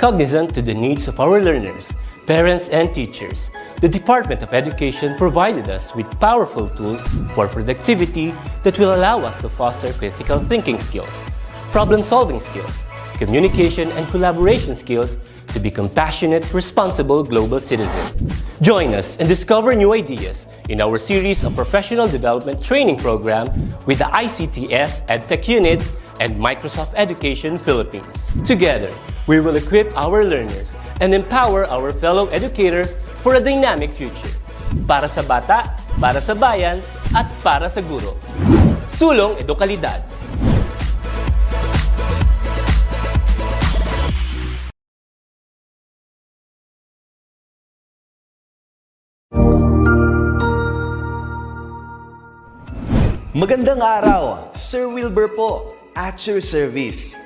Cognizant to the needs of our learners, parents, and teachers, the Department of Education provided us with powerful tools for productivity that will allow us to foster critical thinking skills, problem-solving skills, communication and collaboration skills to be compassionate, responsible global citizens. Join us and discover new ideas in our series of professional development training program with the ICT's Edtech Unit and Microsoft Education Philippines. Together, we will equip our learners and empower our fellow educators for a dynamic future. Para sa bata, para sa bayan, at para sa guro. Sulong Edukalidad. Magandang araw, Sir Wilbur po, at your service.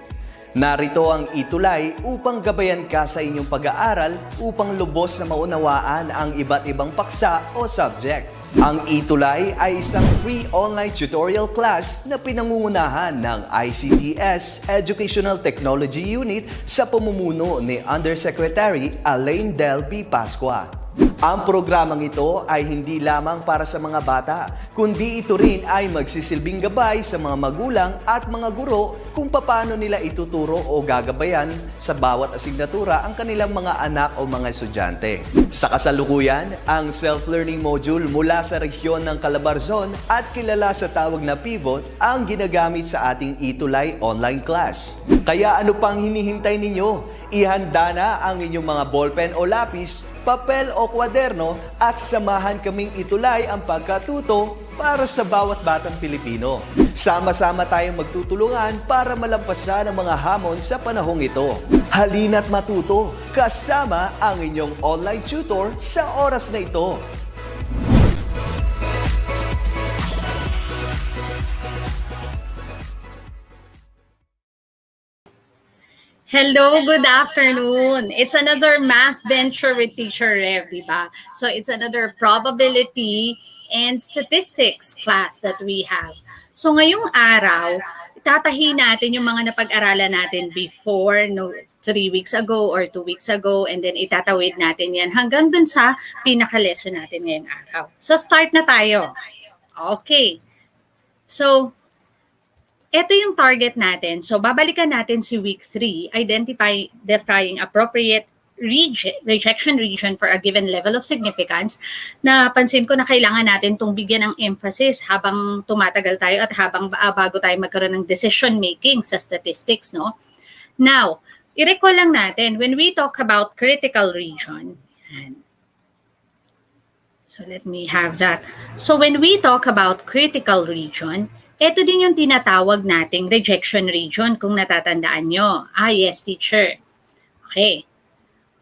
Narito ang ETUlay upang gabayan ka sa inyong pag-aaral upang lubos na maunawaan ang iba't ibang paksa o subject. Ang ETUlay ay isang free online tutorial class na pinangungunahan ng ICT's Educational Technology Unit sa pamumuno ni Undersecretary Elaine Del B. Pascua. Ang programang ito ay hindi lamang para sa mga bata, kundi ito rin ay magsisilbing gabay sa mga magulang at mga guro kung paano nila ituturo o gagabayan sa bawat asignatura ang kanilang mga anak o mga estudyante. Sa kasalukuyan, ang self-learning module mula sa rehiyon ng Calabarzon at kilala sa tawag na pivot ang ginagamit sa ating ETUlay online class. Kaya ano pang hinihintay ninyo? Ihanda na ang inyong mga ballpen o lapis, papel o kwaderno at samahan kaming itulay ang pagkatuto para sa bawat batang Pilipino. Sama-sama tayong magtutulungan para malampasan ang mga hamon sa panahong ito. Halina't matuto kasama ang inyong online tutor sa oras na ito. Hello, good afternoon. It's another math venture with Teacher Rev, di ba? So it's another probability and statistics class that we have. So ngayong araw, tatahin natin yung mga napag-aralan natin before, 3 weeks ago or 2 weeks ago, and then itatawid natin yan hanggang dun sa pinaka-lesson natin ngayong araw. So start na tayo. Okay. So, ito yung target natin. So, babalikan natin si Week 3, identifying appropriate rejection region for a given level of significance. Napansin ko na kailangan natin itong bigyan ng emphasis habang tumatagal tayo at habang bago tayo magkaroon ng decision making sa statistics, no? Now, i-recall lang natin, when we talk about critical region, so let me have that. So, when we talk about critical region, ito din yung tinatawag nating rejection region kung natatandaan nyo. Yes, teacher. Okay.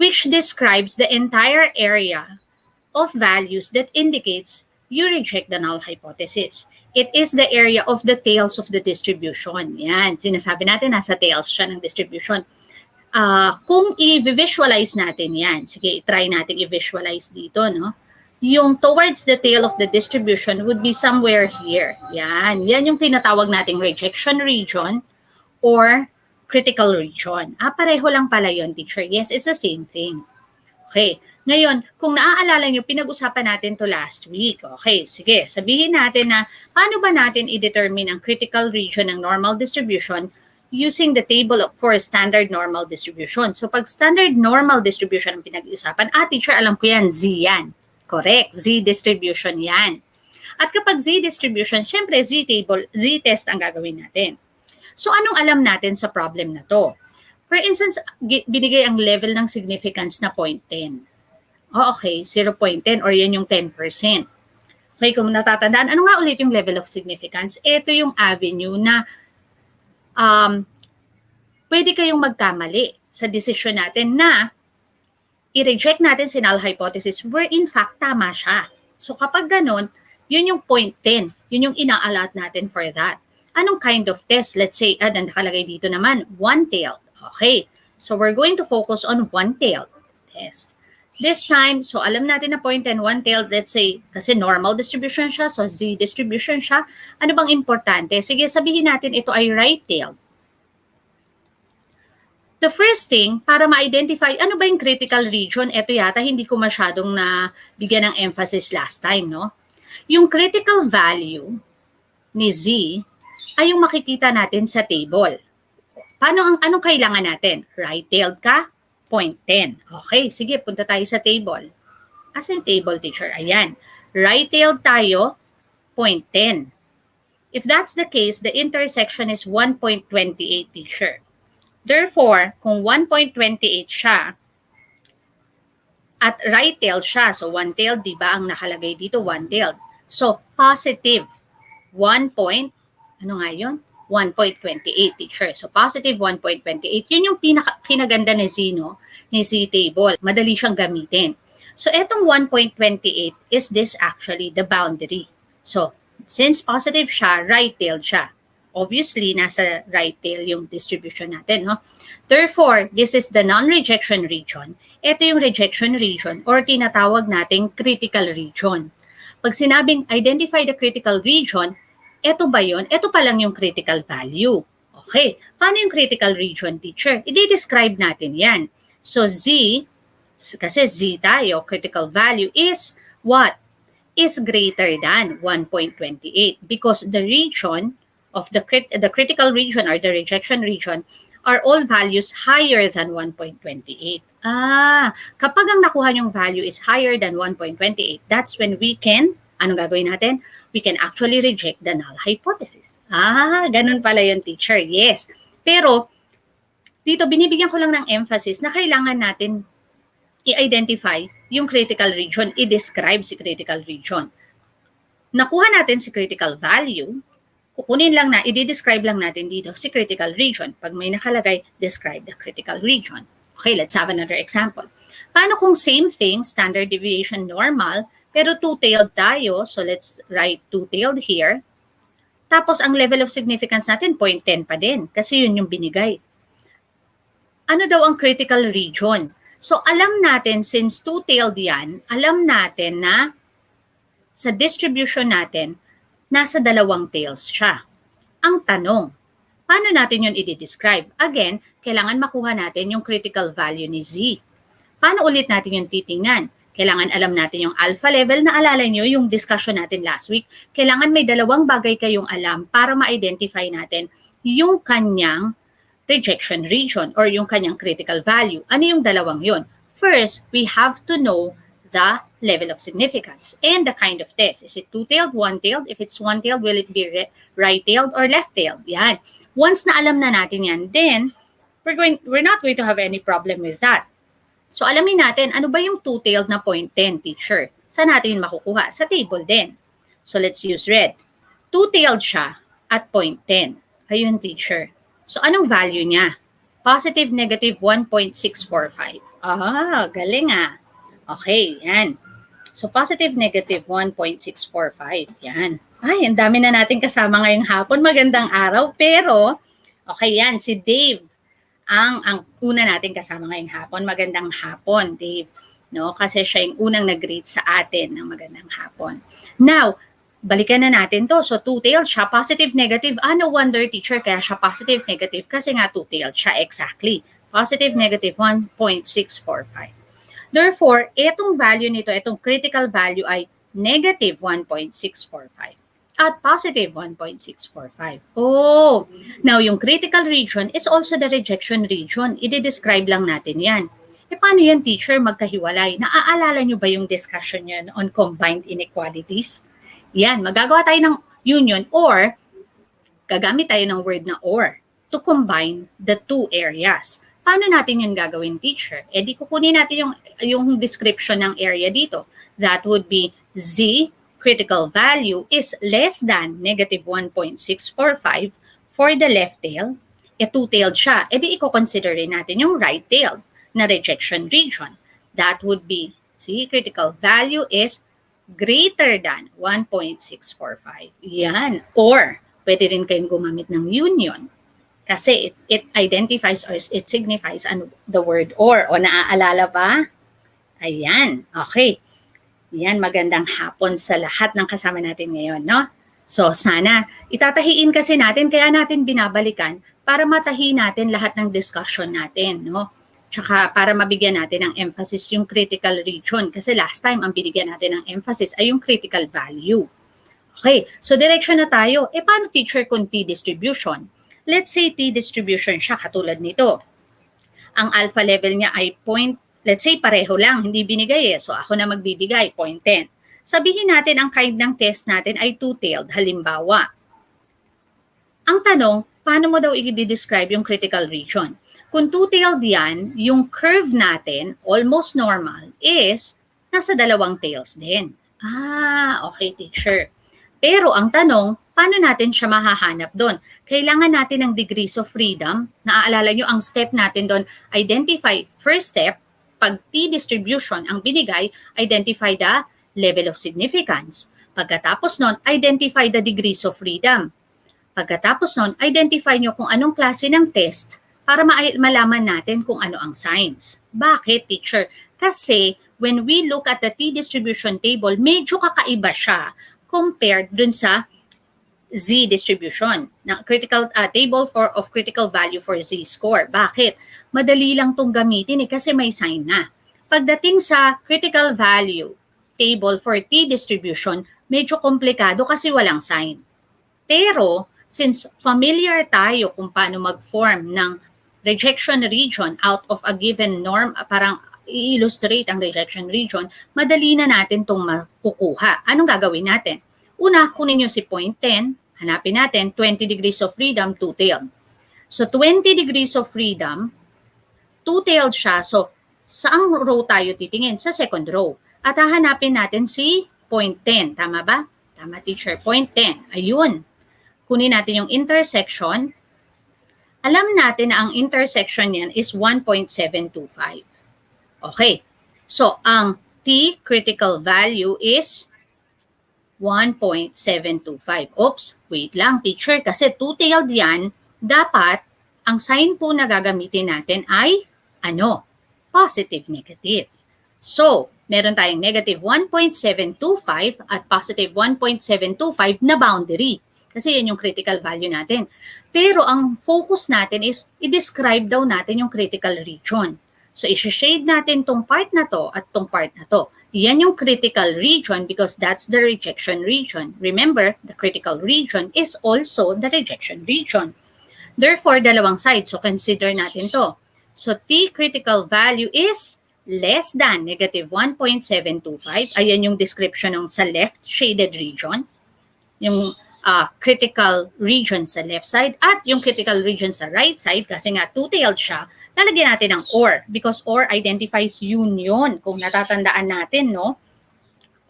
Which describes the entire area of values that indicates you reject the null hypothesis. It is the area of the tails of the distribution. Yan, sinasabi natin nasa tails siya ng distribution. Kung i-visualize natin yan, sige, try natin i-visualize dito, no? Yung towards the tail of the distribution would be somewhere here. Yan. Yan yung tinatawag nating rejection region or critical region. Pareho lang pala yun, teacher. Yes, it's the same thing. Okay. Ngayon, kung naaalala nyo, pinag-usapan natin to last week. Okay, sige. Sabihin natin na paano ba natin i-determine ang critical region ng normal distribution using the table for standard normal distribution. So, pag standard normal distribution ang pinag-usapan, teacher, alam ko yan, Z yan. Correct. Z distribution yan. At kapag Z distribution, syempre Z-test ang gagawin natin. So anong alam natin sa problem na to? For instance, binigay ang level ng significance na 0.10. Okay, 0.10 or yan yung 10%. Okay, kung natatandaan, ano nga ulit yung level of significance? Ito yung avenue na pwede kayong magkamali sa decision natin na i-reject natin si null hypothesis where in fact tama siya. So kapag ganun, yun yung 0.10. Yun yung ina-allot natin for that. Anong kind of test? Let's say, nakalagay dito naman, one-tailed. Okay. So we're going to focus on one-tailed test. This time, so alam natin na 0.10, one-tailed, let's say, kasi normal distribution siya, so Z distribution siya. Ano bang importante? Sige, sabihin natin ito ay right-tailed. the first thing, para ma-identify ano ba yung critical region, ito yata hindi ko masyadong na bigyan ng emphasis last time, no? Yung critical value ni Z ay yung makikita natin sa table. Anong kailangan natin? Right-tailed ka? 0.10. Okay, sige, punta tayo sa table. Asa yung table, teacher? Ayan. Right-tailed tayo, 0.10. If that's the case, the intersection is 1.28, teacher. Therefore, kung 1.28 siya, at right-tailed siya, so one-tailed, di ba? Ang nakalagay dito, one-tailed. So, positive 1. Ano nga yun? 1.28, teacher. So, positive 1.28. Yun yung kinaganda ni Z, no? Ni Z table. Madali siyang gamitin. So, etong 1.28 is this actually the boundary. So, since positive siya, right-tailed siya. Obviously, nasa right tail yung distribution natin, no? Therefore, this is the non-rejection region. Ito yung rejection region or tinatawag nating critical region. Pag sinabing identify the critical region, ito ba yun? Ito pa lang yung critical value. Okay. Paano yung critical region, teacher? I-describe natin yan. So, Z, kasi Z tayo, critical value is what? Is greater than 1.28 because the region of the critical region or the rejection region are all values higher than 1.28. Kapag ang nakuha yung value is higher than 1.28, that's when we can, anong gagawin natin? We can actually reject the null hypothesis. Ganun pala yung teacher. Yes. Pero, dito binibigyan ko lang ng emphasis na kailangan natin i-identify yung critical region, i-describe si critical region. Nakuha natin si critical value, kukunin lang na, i-describe lang natin dito si critical region. Pag may nakalagay, describe the critical region. Okay, let's have another example. Paano kung same thing, standard deviation normal, pero two-tailed tayo, so let's write two-tailed here. Tapos ang level of significance natin, 0.10 pa din, kasi yun yung binigay. Ano daw ang critical region? So alam natin, since two-tailed yan, alam natin na sa distribution natin, nasa dalawang tails siya. Ang tanong, paano natin yun i-describe? Again, kailangan makuha natin yung critical value ni Z. Paano ulit natin yung titingnan? Kailangan alam natin yung alpha level. Naalala nyo yung discussion natin last week. Kailangan may dalawang bagay kayong alam para ma-identify natin yung kanyang rejection region or yung kanyang critical value. Ano yung dalawang yun? First, we have to know the level of significance and the kind of test. Is it two-tailed, one-tailed? If it's one-tailed, will it be right-tailed or left-tailed? Yan. Once na alam na natin yan, then we're not going to have any problem with that. So alamin natin, ano ba yung two-tailed na 0.10, teacher? Saan natin yun makukuha? Sa table din. So let's use red. Two-tailed siya at 0.10. Ayun, teacher. So anong value niya? Positive, negative 1.645. Galing ah. Okay, yan. So, positive, negative 1.645. Yan. Ay, ang dami na natin kasama ngayong hapon. Magandang araw. Pero, okay yan, si Dave ang una natin kasama ngayong hapon. Magandang hapon, Dave. No? Kasi siya yung unang nag-greet sa atin ng magandang hapon. Now, balikan na natin to. So, two-tailed siya. Positive, negative. No wonder, teacher, kaya siya positive, negative. Kasi nga two-tailed siya. Exactly. Positive, negative 1.645. Therefore, itong value nito, itong critical value ay negative 1.645 at positive 1.645. Now yung critical region is also the rejection region. I-describe lang natin yan. Paano yan, teacher, magkahiwalay? Naaalala nyo ba yung discussion yan on combined inequalities? Yan, magagawa tayo ng union or gagamit tayo ng word na or to combine the two areas. Paano natin yun gagawin, teacher? Di kukunin natin yung description ng area dito. That would be Z critical value is less than negative 1.645 for the left tail. Two-tailed siya. Di i-consider rin natin yung right tail na rejection region. That would be Z critical value is greater than 1.645. Yan. Or, pwede rin kayong gumamit ng union. Kasi it identifies or it signifies the word or. O naaalala ba? Ayan. Okay. Yan, magandang hapon sa lahat ng kasama natin ngayon, no? So sana, itatahiin kasi natin, kaya natin binabalikan para matahi natin lahat ng discussion natin, no? Tsaka para mabigyan natin ng emphasis yung critical region. Kasi last time, ang binigyan natin ng emphasis ay yung critical value. Okay, so direction na tayo. Paano teacher kung t-distribution? Let's say t-distribution siya katulad nito. Ang alpha level niya ay let's say pareho lang, hindi binigay So ako na magbibigay, 0.10. Sabihin natin ang kind ng test natin ay two-tailed. Halimbawa, ang tanong, paano mo daw i-describe yung critical region? Kung two-tailed yan, yung curve natin, almost normal, is nasa dalawang tails din. Okay teacher. Pero ang tanong, paano natin siya mahahanap doon? Kailangan natin ng degrees of freedom. Naaalala nyo, ang step natin doon, identify, first step, pag t-distribution ang binigay, identify the level of significance. Pagkatapos nun, identify the degrees of freedom. Pagkatapos nun, identify nyo kung anong klase ng test para malaman natin kung ano ang signs. Bakit, teacher? Kasi when we look at the t-distribution table, medyo kakaiba siya compared dun sa z-distribution, na critical table of critical value for z-score. Bakit? Madali lang tong gamitin kasi may sign na. Pagdating sa critical value table for t-distribution, medyo komplikado kasi walang sign. Pero, since familiar tayo kung paano mag-form ng rejection region out of a given norm, parang i-illustrate ang rejection region, madali na natin itong makukuha. Anong gagawin natin? Una, kunin nyo si 0.10, hanapin natin 20 degrees of freedom, two-tailed. So 20 degrees of freedom, two-tailed siya. So saang row tayo titingin? Sa second row. At hahanapin natin si 0.10. Tama ba? Tama teacher, 0.10. Ayun. Kunin natin yung intersection. Alam natin na ang intersection niyan is 1.725. Okay. So, ang T critical value is 1.725. Oops, wait lang teacher, kasi two-tailed yan, dapat ang sign po na gagamitin natin ay positive, negative. So, meron tayong negative 1.725 at positive 1.725 na boundary. Kasi yan yung critical value natin. Pero ang focus natin is i-describe daw natin yung critical region. So, i-shade natin tong part na to at tong part na to. Yan yung critical region because that's the rejection region. Remember, the critical region is also the rejection region. Therefore, dalawang sides. So, consider natin to. So, T critical value is less than negative 1.725. Ayan yung description ng sa left shaded region. Yung critical region sa left side at yung critical region sa right side kasi nga two-tailed siya, lalagyan natin ng OR because OR identifies union kung natatandaan natin, no?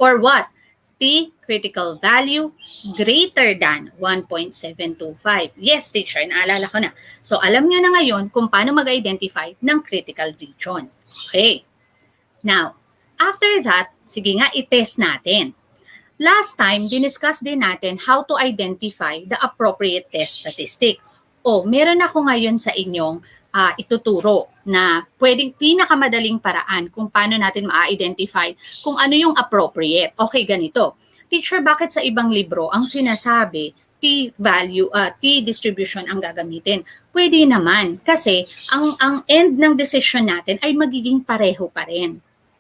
Or what? T critical value greater than 1.725. Yes, teacher, naalala ko na. So, alam nyo na ngayon kung paano mag-identify ng critical region. Okay. Now, after that, sige nga, i-test natin. Last time, diniscuss din natin how to identify the appropriate test statistic. Meron ako ngayon sa inyong ituturo na pwedeng pinakamadaling paraan kung paano natin ma-identify kung ano yung appropriate. Okay, ganito. Teacher, bakit sa ibang libro ang sinasabi t-value, t-distribution ang gagamitin? Pwede naman kasi ang end ng decision natin ay magiging pareho pa rin.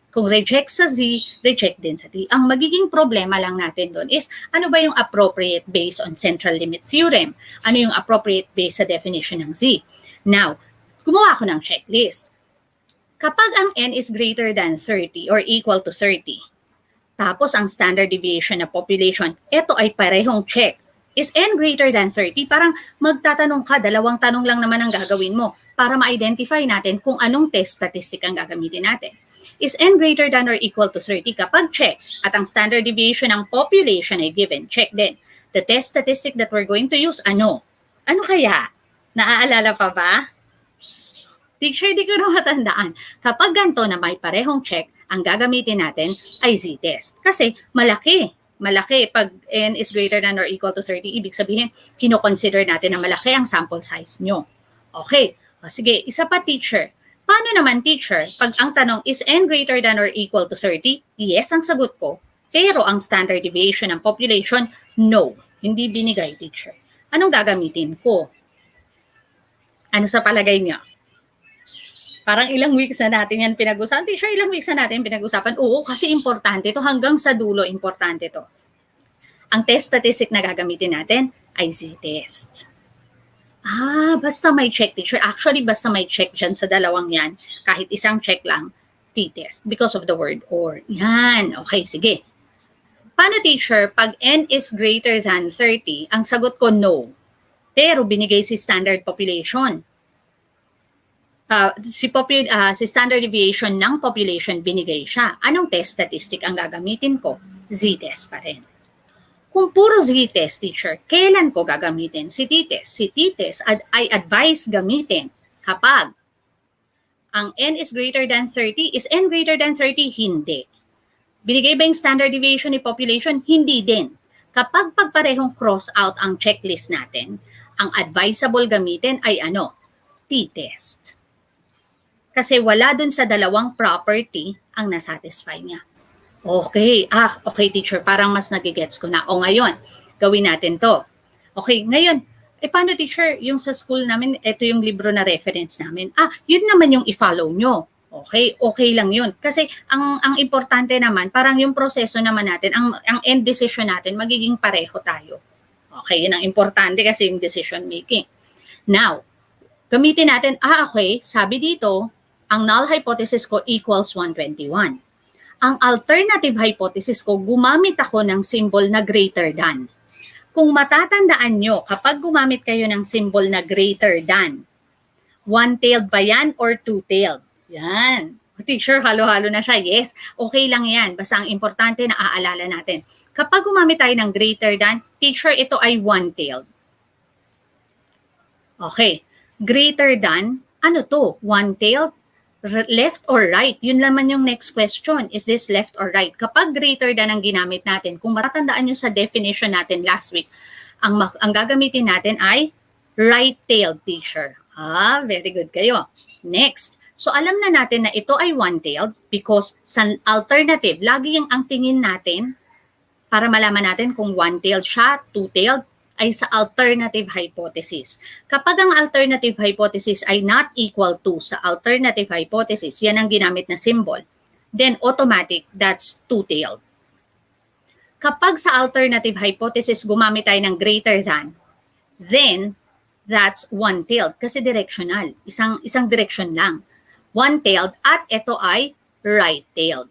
Kung reject sa Z, reject din sa T. Ang magiging problema lang natin doon is ano ba yung appropriate based on central limit theorem? Ano yung appropriate based sa definition ng Z? Now, gumawa ako ng checklist. Kapag ang N is greater than 30 or equal to 30, tapos ang standard deviation na population, ito ay parehong check. Is N greater than 30? Parang magtatanong ka, dalawang tanong lang naman ang gagawin mo para ma-identify natin kung anong test statistic ang gagamitin natin. Is N greater than or equal to 30 kapag check at ang standard deviation ng population ay given, check din. The test statistic that we're going to use, ano? Ano kaya? Naaalala pa ba? Teacher, di ko na matandaan. Kapag ganito na may parehong check, ang gagamitin natin ay z-test. Kasi malaki. Malaki. Pag N is greater than or equal to 30, ibig sabihin, kinoconsider natin na malaki ang sample size nyo. Okay. Sige, isa pa teacher. Paano naman teacher, pag ang tanong is N greater than or equal to 30? Yes, ang sagot ko. Pero ang standard deviation ng population, no. Hindi binigay, teacher. Anong gagamitin ko? Ano sa palagay niyo? Parang ilang weeks na natin yan pinag-usapan. Teacher, ilang weeks na natin pinag-usapan? Oo, kasi importante to. Hanggang sa dulo, importante to. Ang test statistic na gagamitin natin ay z-test. Basta may check, teacher. Actually, basta may check dyan sa dalawang yan. Kahit isang check lang, t-test. Because of the word or. Yan. Okay, sige. Paano, teacher? Pag n is greater than 30, ang sagot ko no. Pero binigay si standard population. Si standard deviation ng population, binigay siya. Anong test statistic ang gagamitin ko? Z-test pa rin. Kung puro z-test, teacher, kailan ko gagamitin si t-test? Si t-test ay advise gamitin kapag ang n is greater than 30. Is n greater than 30? Hindi. Binigay ba yung standard deviation ni population? Hindi din. Kapag pagparehong cross out ang checklist natin, ang advisable gamitin ay ano? T-test. Kasi wala dun sa dalawang property ang nasatisfy niya. Okay. Okay, teacher. Parang mas nagigets ko na. O ngayon, gawin natin to. Okay, ngayon, paano, teacher? Yung sa school namin, ito yung libro na reference namin. Yun naman yung i-follow nyo. Okay lang yun. Kasi ang importante naman, parang yung proseso naman natin, ang end decision natin, magiging pareho tayo. Okay, yun ang importante kasi yung decision making. Now, gamitin natin, okay, sabi dito, ang null hypothesis ko equals 121. Ang alternative hypothesis ko, gumamit ako ng symbol na greater than. Kung matatandaan nyo, kapag gumamit kayo ng symbol na greater than, one-tailed ba yan or two-tailed? Yan. Teacher, halo-halo na siya. Yes, okay lang yan. Basta ang importante na aalala natin. Kapag gumamit tayo ng greater than, teacher, ito ay one-tailed. Okay. Greater than, ano to? One-tailed? Left or right? Yun naman yung next question. Is this left or right? Kapag greater than ang ginamit natin, kung matatandaan nyo sa definition natin last week, ang gagamitin natin ay right-tailed, teacher. Very good kayo. Next. So, alam na natin na ito ay one-tailed because sa alternative, lagi yung ang tingin natin para malaman natin kung one-tailed siya, two-tailed, ay sa alternative hypothesis. Kapag ang alternative hypothesis ay not equal to sa alternative hypothesis, yan ang ginamit na symbol, then automatic, that's two-tailed. Kapag sa alternative hypothesis gumamit tayo ng greater than, then that's one-tailed kasi directional. Isang direction lang. One-tailed at ito ay right-tailed.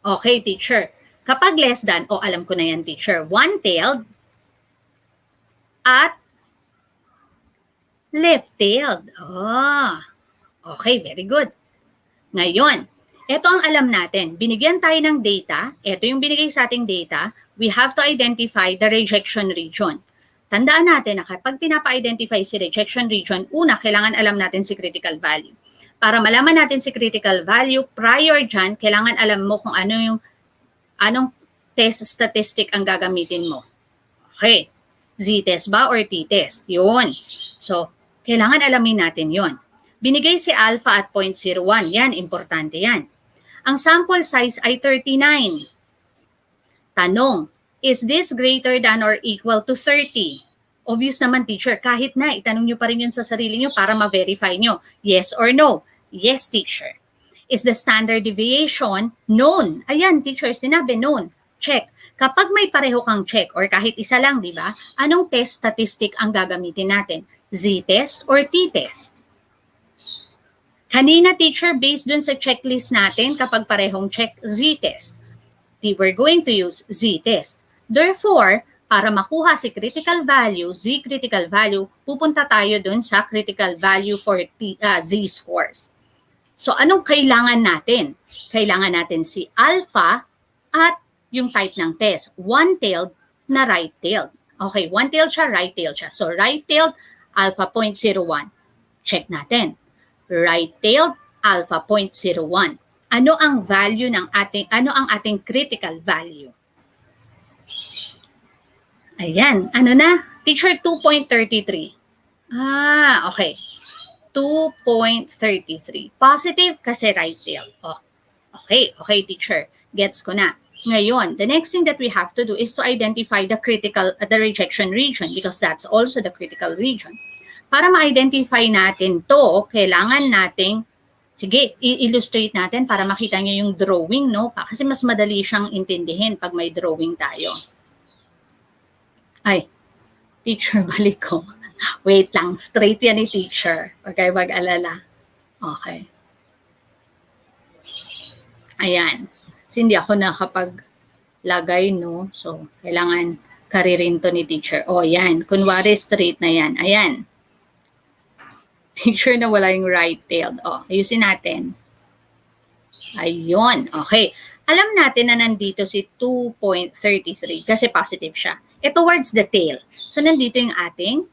Okay, teacher. Kapag less than, alam ko na yan, teacher, one-tailed at left-tailed. Okay, very good. Ngayon, ito ang alam natin. Binigyan tayo ng data. Ito yung binigay sa ating data. We have to identify the rejection region. Tandaan natin na kapag pinapa-identify si rejection region, una, kailangan alam natin si critical value. Para malaman natin si critical value, prior dyan, kailangan alam mo kung anong test statistic ang gagamitin mo. Okay. Z-test ba or t-test? Yun. So, kailangan alamin natin yun. Binigay si alpha at 0.01. Yan, importante yan. Ang sample size ay 39. Tanong, is this greater than or equal to 30? Obvious naman, teacher. Kahit na, itanong nyo pa rin yun sa sarili nyo para ma-verify nyo. Yes or no? Yes, teacher. Is the standard deviation known? Ayan, teacher, sinabi known. Check. Kapag may pareho kang check or kahit isa lang, di ba? Anong test statistic ang gagamitin natin? Z-test or t-test? Kanina, teacher, based dun sa checklist natin, kapag parehong check, z-test. We're going to use z-test. Therefore, para makuha si critical value, z-critical value, pupunta tayo dun sa critical value for z-scores. So, anong kailangan natin? Kailangan natin si alpha at yung type ng test. One-tailed na right-tailed. Okay, one-tailed siya, right-tailed siya. So, right-tailed, alpha 0.01. Check natin. Right-tailed, alpha 0.01. Ano ang ating critical value? Ayan, ano na? Teacher, 2.33. Okay. 2.33. Positive kasi right tail. Okay, teacher. Gets ko na. Ngayon, the next thing that we have to do is to identify the rejection region because that's also the critical region. Para ma-identify natin to, kailangan nating, sige, i-illustrate natin para makita nyo yung drawing, no? Kasi mas madali siyang intindihin pag may drawing tayo. Ay, teacher, balik ko. Wait lang, straight yan ni teacher. Huwag kayo mag-alala. Okay. Ayan. Kasi hindi ako nakapaglagay, no? So, kailangan karirin to ni teacher. O, yan. Kunwari, straight na yan. Ayan. Teacher na wala yung right-tailed. O, ayusin natin. Ayun. Okay. Alam natin na nandito si 2.33 kasi positive siya. Towards the tail. So, nandito yung ating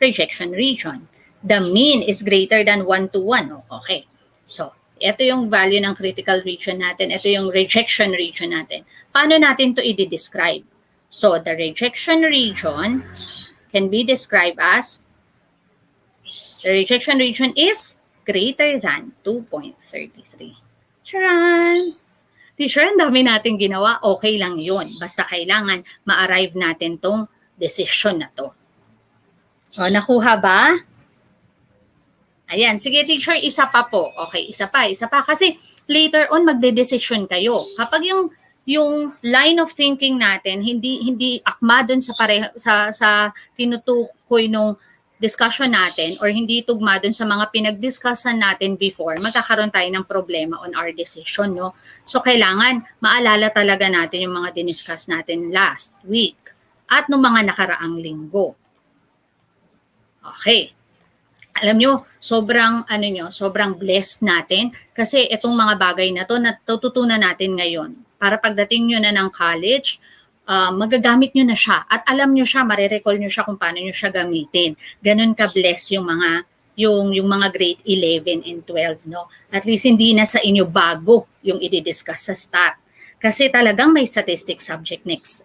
rejection region. The mean is greater than 1 to 1. Okay. So, ito yung value ng critical region natin. Ito yung rejection region natin. Paano natin to i-describe? So, the rejection region can be described as the rejection region is greater than 2.33. Charan! Teacher, ang dami natin ginawa. Okay lang yun. Basta kailangan ma-arrive natin tong decision na to. O, nakuha ba? Ayan. Sige, teacher, isa pa po. Okay, isa pa. Kasi later on, magde-decision kayo. Kapag yung line of thinking natin, hindi akma dun sa tinutukoy nung discussion natin or hindi tugma dun sa mga pinag-discussan natin before, magkakaroon tayo ng problema on our decision, no? So, kailangan maalala talaga natin yung mga diniscuss natin last week at nung mga nakaraang linggo. Okay. Alam nyo, sobrang blessed natin kasi itong mga bagay na to natututunan natin ngayon. Para pagdating nyo na ng college, magagamit nyo na siya at alam nyo siya, marirecall nyo siya kung paano nyo siya gamitin. Ganun ka-bless yung mga grade 11 and 12, no? At least hindi na sa inyo bago yung i-discuss sa stat. Kasi talagang may statistics subject next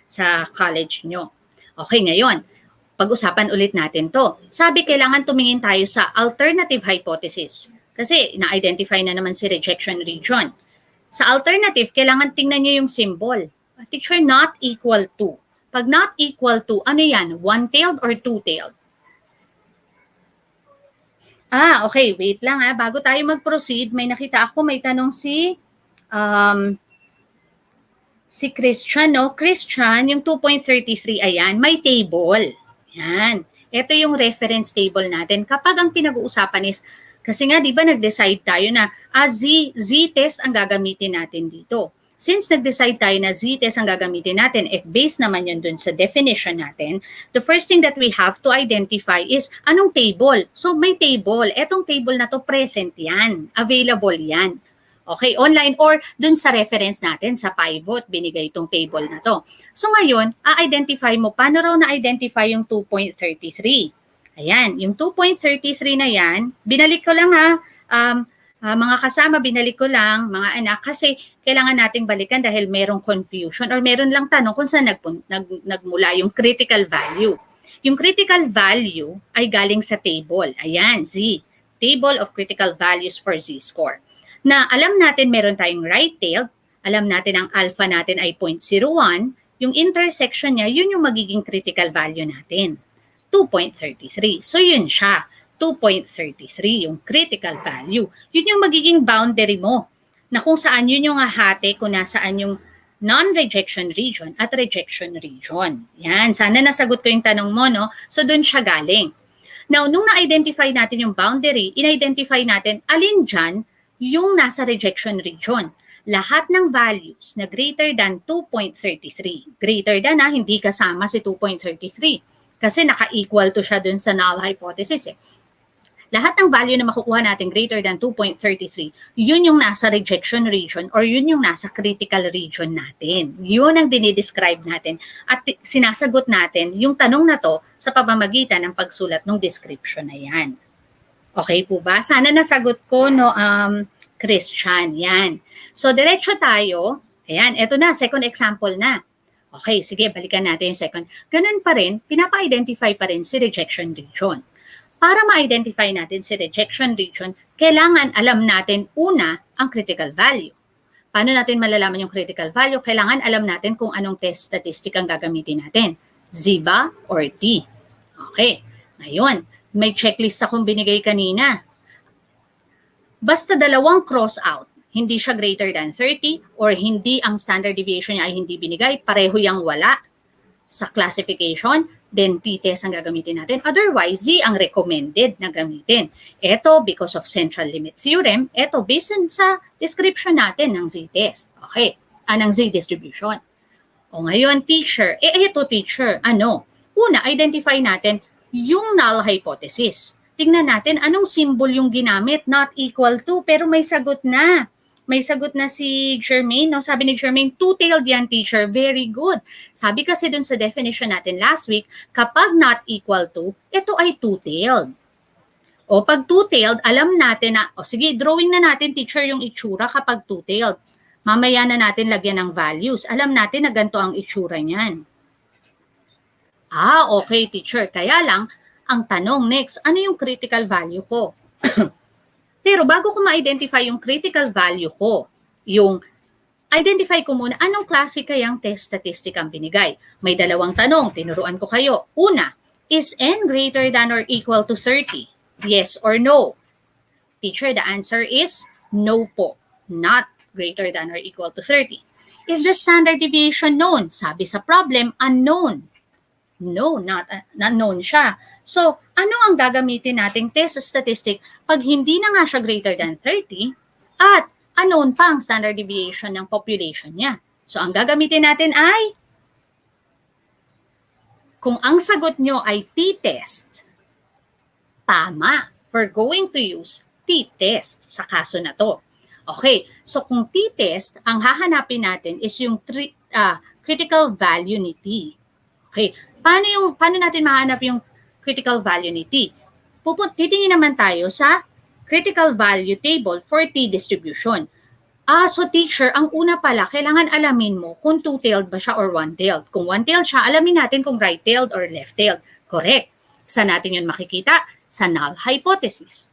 sa college nyo. Okay, ngayon, pag-usapan ulit natin to. Sabi, kailangan tumingin tayo sa alternative hypothesis. Kasi na-identify na naman si rejection region. Sa alternative, kailangan tingnan nyo yung symbol. Teacher, not equal to. Pag not equal to, ano yan? One-tailed or two-tailed? Okay. Wait lang ha. Bago tayo mag-proceed, may nakita ako, may tanong si Christian, no? Christian, yung 2.33, ayan, may table. Yan. Ito yung reference table natin. Kapag ang pinag-uusapan is, kasi nga, di ba, nag-decide tayo na Z-test ang gagamitin natin dito. Since nag-decide tayo na Z-test ang gagamitin natin, based naman yun dun sa definition natin, the first thing that we have to identify is, anong table? So, may table. Etong table na to, present yan. Available yan. Okay, online or dun sa reference natin, sa pivot, binigay itong table na to. So ngayon, a-identify mo, paano raw na-identify yung 2.33? Ayan, yung 2.33 na yan, binalik ko lang mga kasama, binalik ko lang, mga anak, kasi kailangan nating balikan dahil merong confusion or meron lang tanong kung saan nagmula yung critical value. Yung critical value ay galing sa table. Ayan, Z, Table of Critical Values for Z-score. Na alam natin meron tayong right-tailed, alam natin ang alpha natin ay 0.01, yung intersection niya, yun yung magiging critical value natin, 2.33. So yun siya, 2.33, yung critical value. Yun yung magiging boundary mo, na kung saan yun yung hahati kung nasaan yung non-rejection region at rejection region. Yan, sana nasagot ko yung tanong mo, no? So dun siya galing. Now, nung na-identify natin yung boundary, in-identify natin alin dyan yung nasa rejection region. Lahat ng values na greater than 2.33. Greater than hindi kasama si 2.33. Kasi naka-equal to siya dun sa null hypothesis. Lahat ng value na makukuha natin greater than 2.33, yun yung nasa rejection region or yun yung nasa critical region natin. Yun ang dinidescribe natin. At sinasagot natin yung tanong na to sa pamamagitan ng pagsulat ng description na yan. Okay po ba? Sana nasagot ko, no, Christian. Yan. So, diretso tayo. Ayan, eto na, second example na. Okay, sige, balikan natin yung second. Ganun pa rin, pinapa-identify pa rin si rejection region. Para ma-identify natin si rejection region, kailangan alam natin una ang critical value. Paano natin malalaman yung critical value? Kailangan alam natin kung anong test statistic ang gagamitin natin. Z ba or T? Okay. Ngayon, may checklist akong binigay kanina. Basta dalawang cross out, hindi siya greater than 30 or hindi ang standard deviation niya ay hindi binigay, pareho yang wala sa classification, then t-test ang gagamitin natin. Otherwise, Z ang recommended na gamitin. Ito, because of central limit theorem, ito, based sa description natin ng Z-test. Okay, ng Z distribution. O ngayon, teacher, ito teacher, ano? Una, identify natin yung null hypothesis. Tingnan natin anong symbol yung ginamit, not equal to, pero may sagot na. May sagot na si Jermaine, no? Sabi ni Jermaine, two-tailed yan, teacher. Very good. Sabi kasi dun sa definition natin last week, kapag not equal to, ito ay two-tailed. O pag two-tailed, alam natin na, sige, drawing na natin, teacher, yung itsura kapag two-tailed. Mamaya na natin lagyan ng values. Alam natin na ganito ang itsura niyan. Okay, teacher. Kaya lang, ang tanong next, ano yung critical value ko? Pero bago ko ma-identify yung critical value ko, yung identify ko muna anong klase kayang test statistic ang binigay. May dalawang tanong, tinuruan ko kayo. Una, is n greater than or equal to 30? Yes or no? Teacher, the answer is no po. Not greater than or equal to 30. Is the standard deviation known? Sabi sa problem, unknown. No, not known siya. So, ano ang gagamitin nating test statistic pag hindi na nga siya greater than 30 at unknown pa ang standard deviation ng population niya? So, ang gagamitin natin ay, kung ang sagot nyo ay t-test, tama. We're going to use t-test sa kaso na to. Okay, so kung t-test, ang hahanapin natin is yung critical value ni t. Okay, paano natin mahanap yung critical value ni T? Titingin naman tayo sa critical value table for T distribution. So teacher, ang una pala, kailangan alamin mo kung two-tailed ba siya or one-tailed. Kung one-tailed siya, alamin natin kung right-tailed or left-tailed. Correct. Saan natin yun makikita? Sa null hypothesis.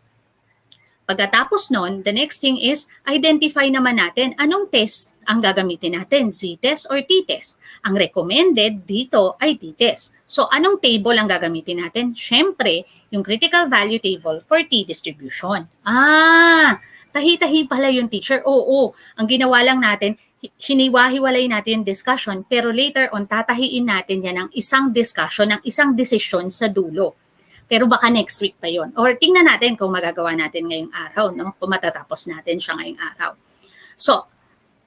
Pagkatapos nun, the next thing is, identify naman natin anong test ang gagamitin natin, Z-test or T-test. Ang recommended dito ay T-test. So, anong table ang gagamitin natin? Siyempre, yung critical value table for T distribution. Tahi-tahi pala yung teacher. Oo, ang ginawa lang natin, hiniwa-hiwalay natin yung discussion, pero later on, tatahiin natin yan ng isang discussion, ng isang decision sa dulo. Pero baka next week pa yon. Or tingnan natin kung magagawa natin ngayong araw, no? Kung matatapos natin siya ngayong araw. So,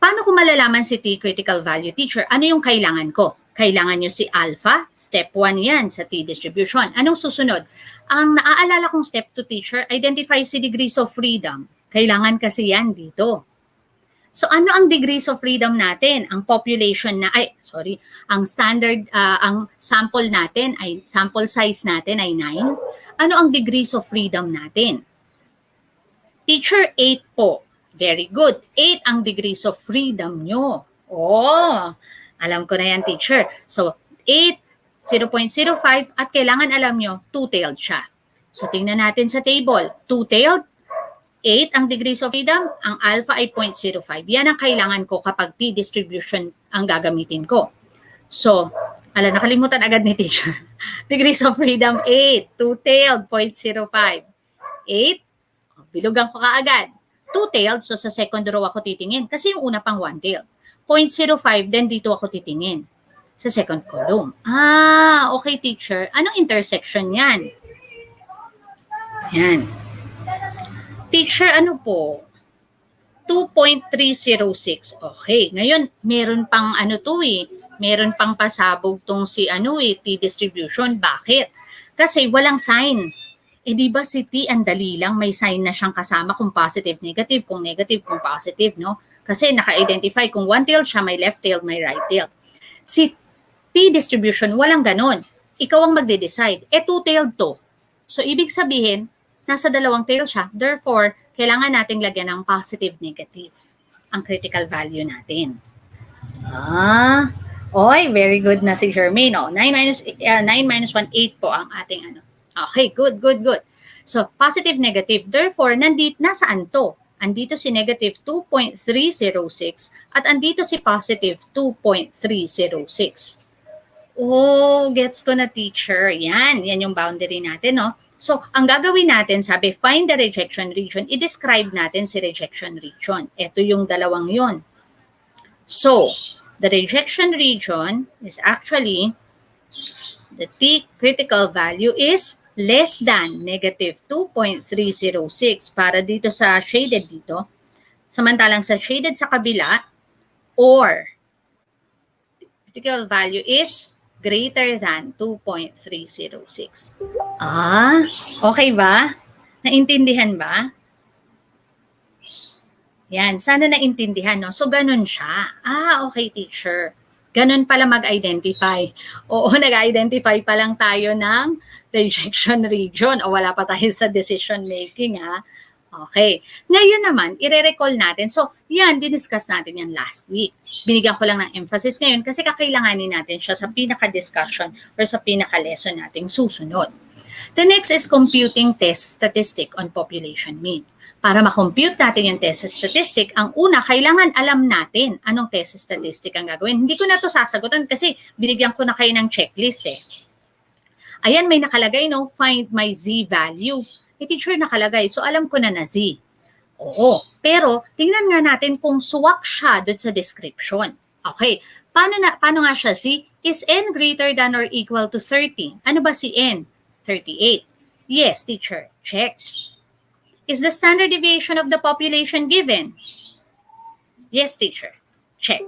paano ko malalaman si T critical value, teacher? Ano yung kailangan ko? Kailangan nyo si alpha, step 1 yan sa T distribution. Anong susunod? Ang naaalala kong step 2, teacher, identify si degrees of freedom. Kailangan kasi yan dito. So ano ang degrees of freedom natin? Ang population ang standard, ang sample natin ay, sample size natin ay 9. Ano ang degrees of freedom natin? Teacher, 8 po. Very good. 8 ang degrees of freedom nyo. Alam ko na yan, teacher. So 8, 0.05 at kailangan alam nyo, two-tailed siya. So tingnan natin sa table. Two-tailed, 8 ang degrees of freedom, ang alpha ay 0.05. Yan ang kailangan ko kapag T-distribution ang gagamitin ko. So, nakalimutan agad ni teacher. Degrees of freedom, 8. Two-tailed, 0.05. 8, bilugan ko kaagad. Two-tailed, so sa second row ako titingin. Kasi yung una pang one-tailed. 0.05, then dito ako titingin. Sa second column. Okay teacher. Anong intersection yan? Yan. Teacher, ano po? 2.306. Okay. Ngayon, meron pang meron pang pasabog tong si T distribution. Bakit? Kasi walang sign. Di ba si T, ang dali lang, may sign na siyang kasama kung positive, negative, kung negative, kung positive, no? Kasi naka-identify kung one-tailed siya, may left-tailed, may right-tailed. Si T distribution, walang ganon. Ikaw ang magde-decide. Two-tailed to. So, ibig sabihin, nasa dalawang tail siya. Therefore, kailangan nating lagyan ng positive, negative ang critical value natin. Very good na si Jermaine. 9 minus 1, 8 po ang ating Okay, good. So, positive, negative. Therefore, nasaan to? andito si negative 2.306, at andito si positive 2.306. Oh, gets ko na, teacher. Yan yung boundary natin, no? So, ang gagawin natin, sabi, find the rejection region. I-describe natin si rejection region. Ito yung dalawang yon. So, the rejection region is actually, the T critical value is less than negative 2.306 para dito sa shaded dito. Samantalang sa shaded sa kabila, or critical value is greater than 2.306. Okay ba? Naintindihan ba? Yan, sana naintindihan, no? So, ganun siya. Okay, teacher. Ganun pala mag-identify. Oo, nag-identify pa lang tayo ng rejection region o wala pa tayo sa decision making, ha? Okay. Ngayon naman, i-recall natin. So, yan, diniscuss natin yan last week. Binigyan ko lang ng emphasis ngayon kasi kakailanganin natin siya sa pinaka-discussion or sa pinaka-lesson nating susunod. The next is computing test statistic on population mean. Para ma-compute natin yung test statistic, ang una, kailangan alam natin anong test statistic ang gagawin. Hindi ko na ito sasagutan kasi binigyan ko na kayo ng checklist eh. Ayan, may nakalagay, no? Find my z-value. Teacher nakalagay, so alam ko na z. Oo, pero tingnan nga natin kung suwak siya doon sa description. Okay, paano nga siya z? Is n greater than or equal to 30? Ano ba si n? 38. Yes, teacher. Check. Is the standard deviation of the population given? Yes, teacher. Check.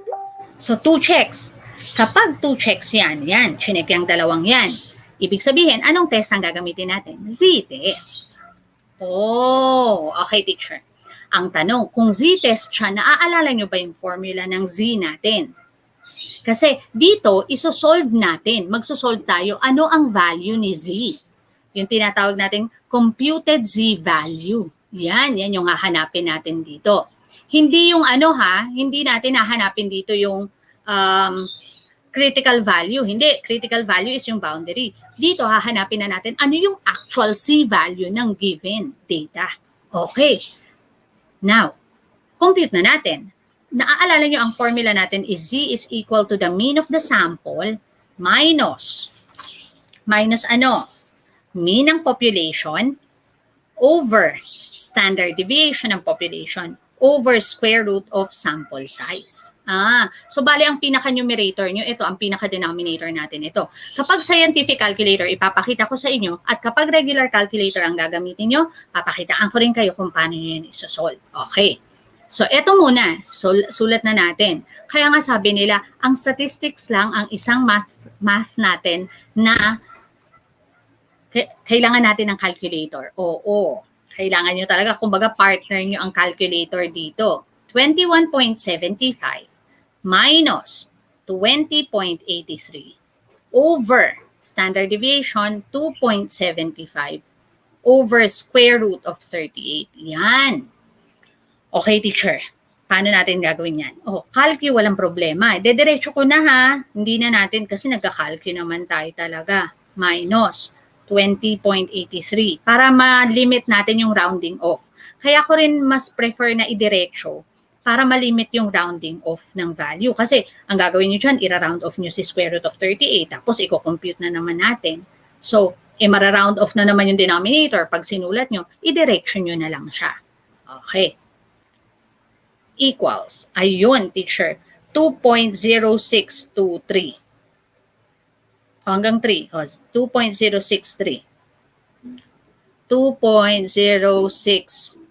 So, 2 checks. Kapag 2 checks yan, chinek yung dalawang yan. Ibig sabihin, anong test ang gagamitin natin? Z-test. Okay, teacher. Ang tanong, kung z-test siya, naaalala nyo ba yung formula ng z natin? Kasi dito, isosolve natin. Magsosolve tayo, ano ang value ni z? Yung tinatawag natin computed z-value. Yan yung hahanapin natin dito. Hindi yung hindi natin hahanapin dito yung critical value. Hindi, critical value is yung boundary. Dito hahanapin na natin ano yung actual z-value ng given data. Okay. Now, compute na natin. Naaalala nyo ang formula natin is z is equal to the mean of the sample minus mean ng population over standard deviation ng population over square root of sample size. So bali ang pinaka-numerator nyo, ito, ang pinaka-denominator natin ito. Kapag scientific calculator, ipapakita ko sa inyo, at kapag regular calculator ang gagamitin nyo, papakitaan ko rin kayo kung paano nyo yun isosolve. Okay. So ito muna, sulat na natin. Kaya nga sabi nila, ang statistics lang ang isang math natin na kailangan natin ng calculator. Oo. Kailangan nyo talaga, kumbaga partner nyo ang calculator dito. 21.75 minus 20.83 over standard deviation 2.75 over square root of 38. Yan. Okay, teacher. Paano natin gagawin yan? Calcu, walang problema. Dediretso ko na ha. Hindi na natin kasi nagka-calcu naman tayo talaga. Minus 20.83 para ma-limit natin yung rounding off. Kaya ko rin mas prefer na idiretso para ma-limit yung rounding off ng value. Kasi ang gagawin nyo dyan, ira-round off nyo si square root of 38 tapos i-compute na naman natin. So, mara-round off na naman yung denominator. Pag sinulat nyo, i-direction nyo na lang siya. Okay. Equals. Ayun, teacher. 2.0623. Hanggang 3. 2.063. 2.06.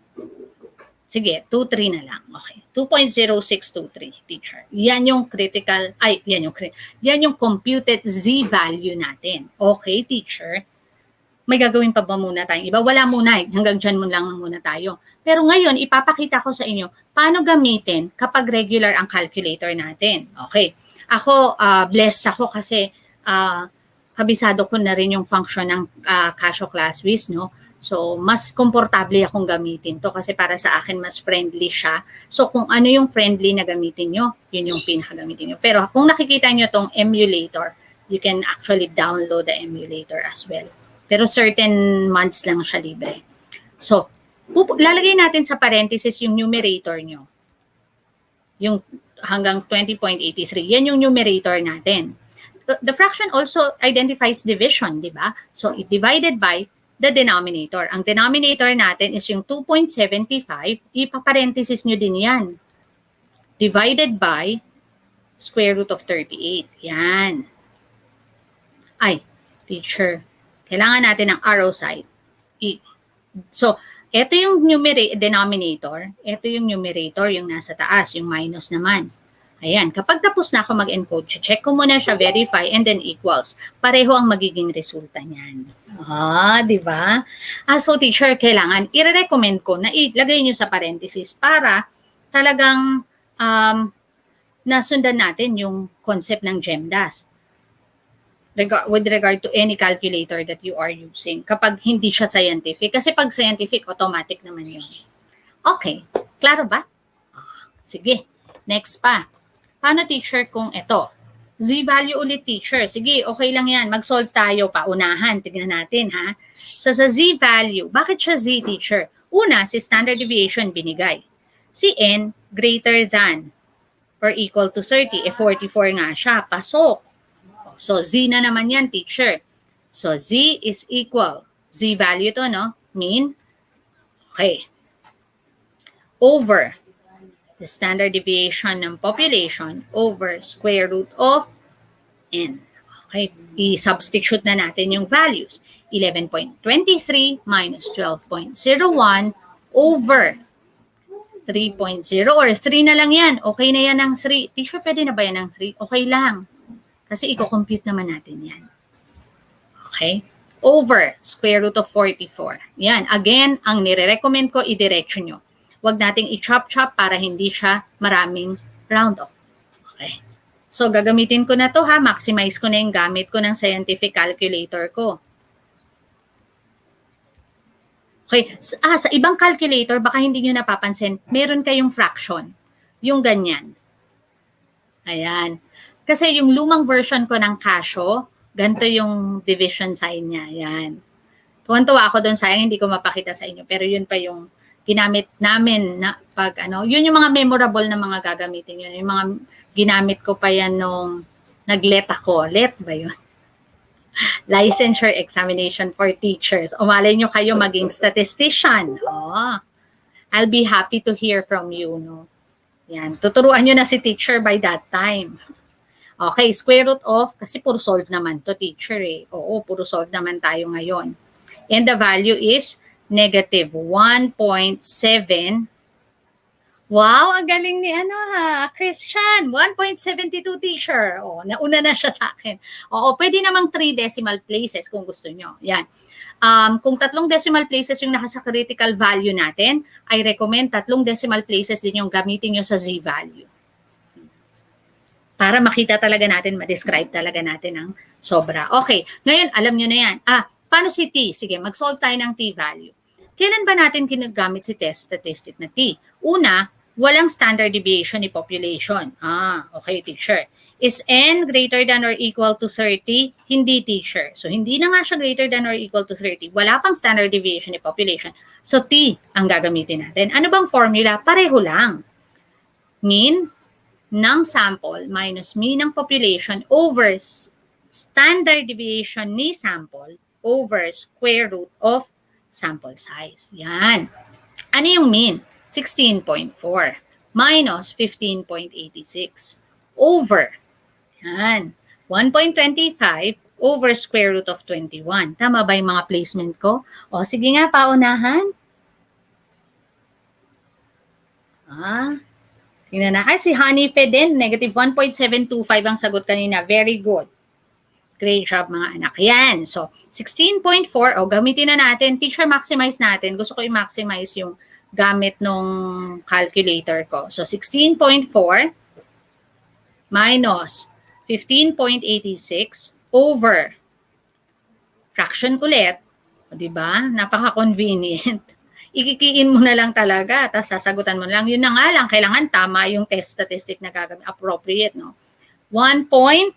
Sige, 23 na lang. Okay. 2.0623, teacher. Yan yung critical, yan yung computed z-value natin. Okay, teacher. May gagawin pa ba muna tayong iba? Wala muna eh. Hanggang dyan lang muna tayo. Pero ngayon, ipapakita ko sa inyo paano gamitin kapag regular ang calculator natin. Okay. Ako, blessed ako kasi kabisado ko na rin yung function ng Casio ClassWiz, no? So, mas komportable akong gamitin to kasi para sa akin mas friendly siya. So, kung ano yung friendly na gamitin nyo, yun yung pinakagamitin nyo. Pero kung nakikita nyo tong emulator, you can actually download the emulator as well. Pero certain months lang siya libre. So, lalagay natin sa parenthesis yung numerator nyo. Yung hanggang 20.83. Yan yung numerator natin. The fraction also identifies division, di ba? So, it divided by the denominator. Ang denominator natin is yung 2.75. Ipaparenthesis nyo din yan. Divided by square root of 38. Yan. Ay, teacher, kailangan natin ng arrow side. So, ito yung denominator, ito yung numerator, yung nasa taas, yung minus naman. Ayan, kapag tapos na ako mag-encode, check ko muna siya, verify, and then equals. Pareho ang magiging resulta niyan. Di ba? So teacher, kailangan, i-recommend ko na ilagay nyo sa parenthesis para talagang nasundan natin yung concept ng GEMDAS. With regard to any calculator that you are using. Kapag hindi siya scientific. Kasi pag scientific, automatic naman yun. Okay. Klaro ba? Sige. Next pa. Paano teacher kung ito? Z-value ulit teacher. Sige, okay lang yan. Mag-solve tayo paunahan. Tignan natin ha. So sa Z-value, bakit siya Z teacher? Una, si standard deviation binigay. Si N greater than or equal to 30. 44 nga siya. Pasok. So, Z na naman yan, teacher. So, Z is equal. Z value to, no? Mean. Okay. Over the standard deviation ng population over square root of N. Okay. I-substitute na natin yung values. 11.23 minus 12.01 over 3.0 or 3 na lang yan. Okay na yan ng 3. Teacher, pwede na ba yan ng 3? Okay lang. Kasi i-compute naman natin yan. Okay? Over square root of 44. Yan. Again, ang nire-recommend ko, i-diretso nyo. Huwag nating i-chop-chop para hindi siya maraming round off. Okay. So, gagamitin ko na to ha. Maximize ko na yung gamit ko ng scientific calculator ko. Okay. Sa ibang calculator, baka hindi nyo napapansin, meron kayong fraction. Yung ganyan. Ayan. Kasi yung lumang version ko ng Casio, ganito yung division sign niya. Yan. Tuwan-tuwa ako doon, sayang hindi ko mapakita sa inyo. Pero yun pa yung ginamit namin na pag yun yung mga memorable na mga gagamitin yun. Yung mga ginamit ko pa yan nung nag-let ako. Let ba yun? Licensure examination for teachers. O malay nyo kayo maging statistician. I'll be happy to hear from you. No? Yan. Tuturuan nyo na si teacher by that time. Okay, square root of, kasi puro solve naman to teacher eh. Oo, puro solve naman tayo ngayon. And the value is negative 1.7. Wow, ang galing ni Christian. 1.72 teacher. Nauna na siya sa akin. Oo, pwede namang 3 decimal places kung gusto nyo. Yan. Kung 3 decimal places yung nasa critical value natin, I recommend 3 decimal places din yung gamitin nyo sa z-value. Para makita talaga natin, ma-describe talaga natin ang sobra. Okay, ngayon alam nyo na yan. Paano si T? Sige, mag-solve tayo ng T value. Kailan ba natin ginagamit si test statistic na T? Una, walang standard deviation ni population. Okay, teacher. Is N greater than or equal to 30? Hindi, teacher. So, hindi na nga siya greater than or equal to 30. Wala pang standard deviation ni population. So, T ang gagamitin natin. Ano bang formula? Pareho lang. Mean ng sample minus mean ng population over standard deviation ni sample over square root of sample size. Yan. Ano yung mean? 16.4 minus 15.86 over. Yan. 1.25 over square root of 21. Tama ba yung mga placement ko? O sige nga, paunahan. Tingnan na. Si Hanife din, negative 1.725 ang sagot kanina. Very good. Great job mga anak. Yan. So, 16.4. Gamitin na natin. Teacher, maximize natin. Gusto ko i-maximize yung gamit nung calculator ko. So, 16.4 minus 15.86 over fraction ulit. Diba? Napaka-convenient. Ikikiin mo na lang talaga, tapos sasagutan mo na lang. Yun na nga lang, kailangan tama yung test statistic na gagamit. Appropriate, no? 1 point.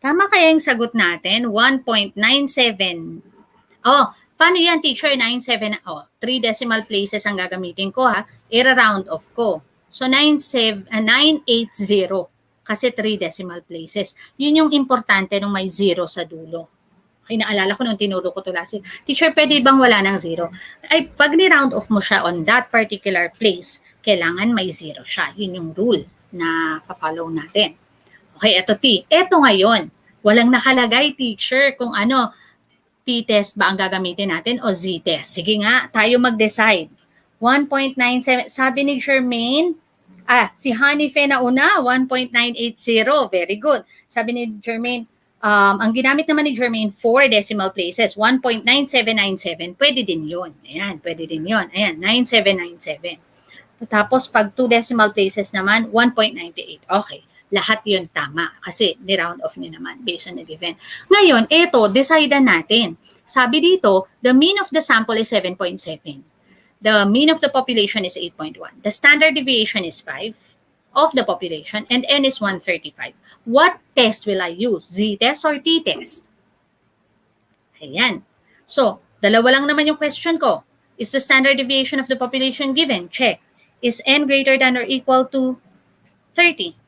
Tama kaya yung sagot natin? 1.97. Paano yan, teacher? 9, 7, 3 decimal places ang gagamitin ko, ha? I-round off ko. So, 980 kasi 3 decimal places. Yun yung importante nung may 0 sa dulo. Okay, naalala ko nung tinuro ko ito last year. Teacher, pwede bang wala ng 0? Ay, pag ni-round off mo siya on that particular place, kailangan may 0 siya. Yun yung rule na follow natin. Okay, eto T. Eto ngayon, walang nakalagay, teacher, kung ano, T-test ba ang gagamitin natin o Z-test? Sige nga, tayo mag-decide. 1.97, sabi ni Jermaine, si Hanife na una, 1.980. Very good. Sabi ni Jermaine, ang ginamit naman ni Jermaine, 4 decimal places, 1.9797. Pwede din yun. Ayan, pwede din yun. Ayan, 9797. Tapos, pag 2 decimal places naman, 1.98. Okay. Lahat yun tama kasi ni-round off nyo naman based on the given. Ngayon, eto, decidean natin. Sabi dito, the mean of the sample is 7.7. The mean of the population is 8.1. The standard deviation is 5 of the population and N is 135. What test will I use? Z-test or T-test? Ayan. So, dalawa lang naman yung question ko. Is the standard deviation of the population given? Check. Is N greater than or equal to 30?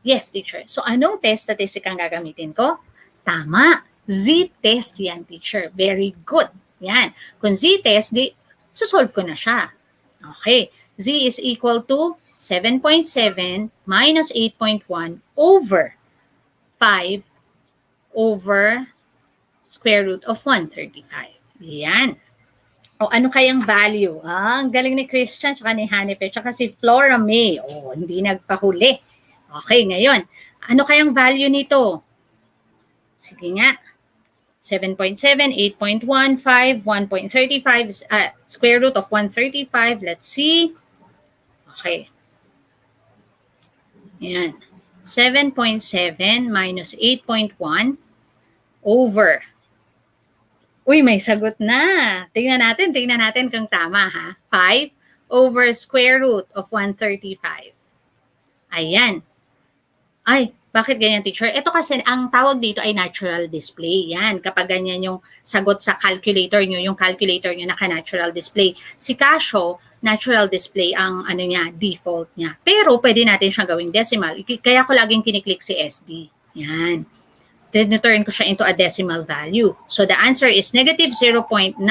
Yes, teacher. So, anong test statistic ang gagamitin ko? Tama. Z-test yan, teacher. Very good. Yan. Kung Z-test, susolve ko na siya. Okay. Z is equal to 7.7 minus 8.1 over 5 over square root of 135. Yan. O ano kayang value? Ang galing ni Christian, tsaka ni Hanife, tsaka si Flora May. Hindi nagpahuli. Okay, ngayon, ano kayang value nito? Sige nga. 7.7, 8.1, 5, 1.35, square root of 135. Let's see. Okay. Yan. 7.7 minus 8.1 over. Uy, may sagot na. Tingnan natin kung tama, ha? 5 over square root of 135. Ayan. Ay, bakit ganyan, teacher? Ito kasi, ang tawag dito ay natural display. Yan, kapag ganyan yung sagot sa calculator nyo, yung calculator nyo naka-natural display. Si Casio, natural display ang ano niya, default niya. Pero pwede natin siyang gawing decimal. Kaya ko laging kiniklik si SD. Yan. Then, turn ko siya into a decimal value. So, the answer is negative 0.9295.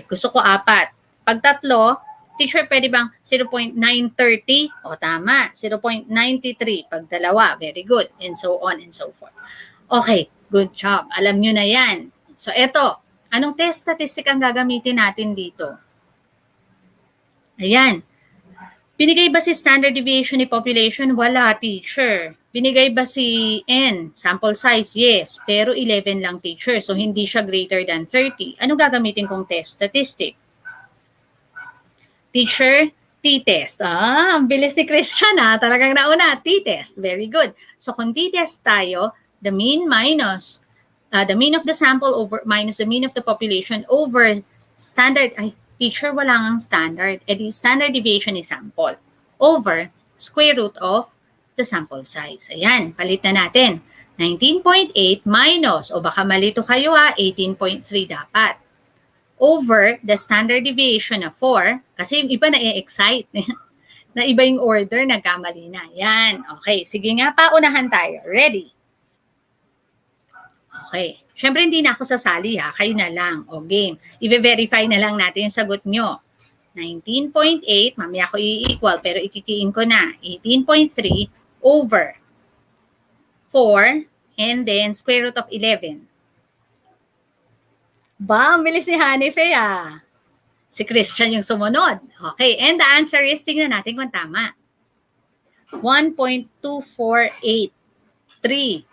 Gusto ko 4. Pag 3, teacher, pwede bang 0.930? O tama, 0.93 pag 2. Very good. And so on and so forth. Okay, good job. Alam nyo na yan. So, eto. Anong test statistic ang gagamitin natin dito? Ayan. Binigay ba si standard deviation ni population? Wala, teacher. Binigay ba si N? Sample size? Yes. Pero 11 lang, teacher. So, hindi siya greater than 30. Ano gagamitin kong test statistic? Teacher, T-test. Ang bilis ni Christian, talagang nauna. T-test. Very good. So, kung T-test tayo, the mean minus, the mean of the sample over minus the mean of the population over standard, teacher, wala ngang standard. The standard deviation is sample over square root of the sample size. Ayan, palit na natin. 19.8 minus, o baka malito kayo 18.3 dapat. Over the standard deviation of 4, kasi yung iba na-excite. Na iba yung order, nagkamali na. Yan. Okay. Sige nga, paunahan tayo. Ready? Okay. Siyempre, hindi na ako sasali, Kayo na lang. O, game. I-verify na lang natin yung sagot nyo. 19.8, mamaya ko i-equal, pero ikikiin ko na. 18.3 over 4, and then square root of 11. Ba, ang bilis ni Hanife, Si Christian yung sumunod. Okay, and the answer is, tingnan natin kung tama. 1.2483.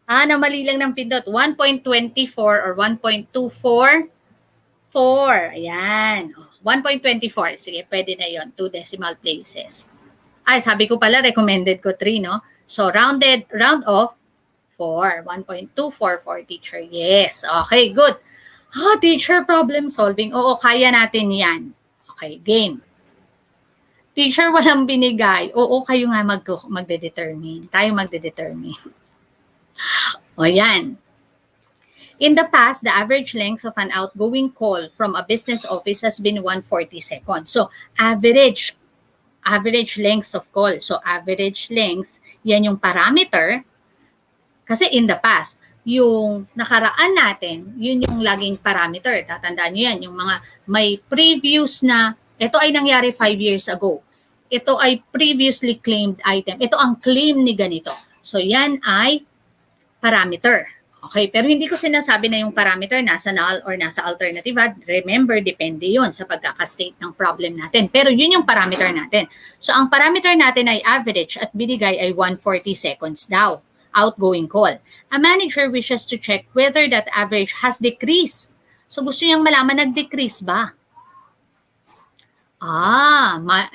Namali lang ng pindot. 1.24 or 1.244. Ayan. 1.24. Sige, pwede na yon. 2 decimal places. Sabi ko pala, recommended ko 3, no? So, round off, 4. 1.244, teacher. Yes. Okay, good. Teacher, problem solving. Oo, kaya natin yan. Okay, game. Teacher, walang binigay. Oo, kayo nga magde-determine. Tayo magde-determine. O yan. In the past, the average length of an outgoing call from a business office has been 140 seconds. So, average length of call. So, average length, yan yung parameter. Kasi in the past, yung nakaraan natin, yun yung laging parameter. Tatandaan nyo yan, yung mga may previous na, ito ay nangyari 5 years ago. Ito ay previously claimed item. Ito ang claim ni ganito. So, yan ay parameter. Okay, pero hindi ko sinasabi na yung parameter nasa null or nasa alternative. Remember, depende yon sa pagkakastate ng problem natin. Pero yun yung parameter natin. So, ang parameter natin ay average at binigay ay 140 seconds daw. Outgoing call. A manager wishes to check whether that average has decreased. So, gusto niyang malaman nag-decrease ba?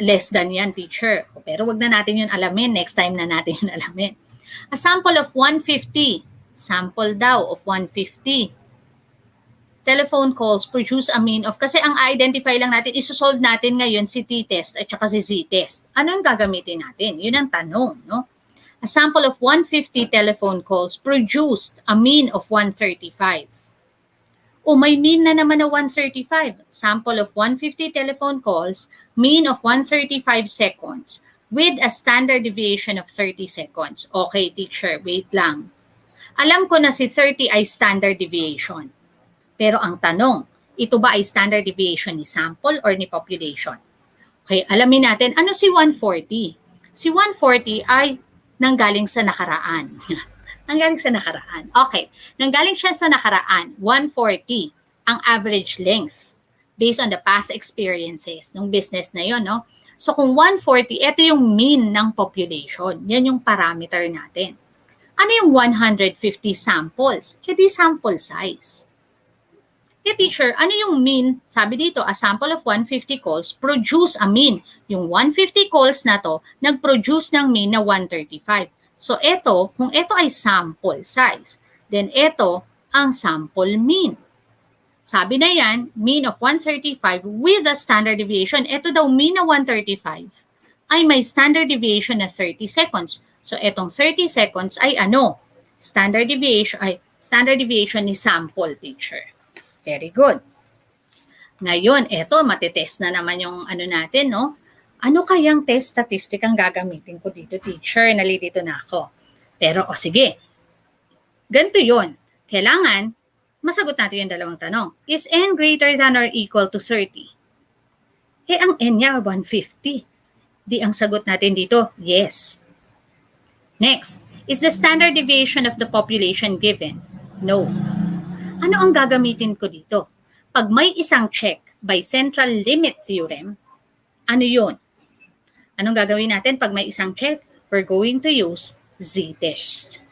Less than yan, teacher. Pero wag na natin yun alamin. Next time na natin yun alamin. A sample of 150. Sample daw of 150. Telephone calls produce a mean of, kasi ang identify lang natin, isosolve natin ngayon si t-test at saka si z-test. Ano ang gagamitin natin? Yun ang tanong, no? A sample of 150 telephone calls produced a mean of 135. O may mean na naman na 135. Sample of 150 telephone calls, mean of 135 seconds with a standard deviation of 30 seconds. Okay, teacher, wait lang. Alam ko na si 30 ay standard deviation. Pero ang tanong, ito ba ay standard deviation ni sample or ni population? Okay, alamin natin, ano si 140? Si 140 ay nanggaling sa nakaraan. Nanggaling sa nakaraan. Okay, nanggaling siya sa nakaraan, 140 ang average length based on the past experiences ng business na yon, no? So kung 140, ito yung mean ng population. Yan yung parameter natin. Ano yung 150 samples? Di sample size. Teacher, ano yung mean? Sabi dito, a sample of 150 calls produce a mean. Yung 150 calls na to, nag-produce ng mean na 135. So, kung ito ay sample size, then ito ang sample mean. Sabi na yan, mean of 135 with a standard deviation. Ito daw, mean na 135 ay may standard deviation na 30 seconds. So, etong 30 seconds ay ano? Standard deviation ni sample, teacher. Very good. Ngayon, matitest na naman yung ano natin, no? Ano kayang test statistic ang gagamitin ko dito, teacher? Nalilito na ako. Pero, sige. Ganito yun. Kailangan, masagot natin yung dalawang tanong. Is n greater than or equal to 30? Ang n niya, 150. Di ang sagot natin dito, yes. Next, is the standard deviation of the population given? No. Ano ang gagamitin ko dito? Pag may isang check by central limit theorem, ano yun? Anong gagawin natin pag may isang check? We're going to use z-test.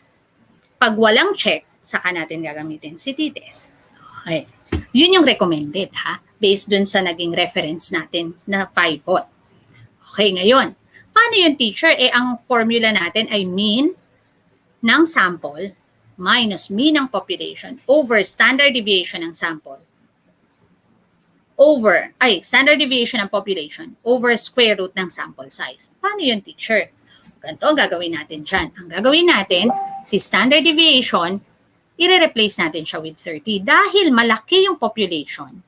Pag walang check, saka natin gagamitin si t-test. Okay. Yun yung recommended, ha? Based dun sa naging reference natin na pivot. Okay, ngayon, paano yung teacher? Ang formula natin ay mean ng sample minus mean ng population over standard deviation ng sample standard deviation ng population over square root ng sample size. Paano yun, teacher? Ganito ang gagawin natin dyan. Ang gagawin natin, si standard deviation, i-replace natin siya with 30. Dahil malaki yung population,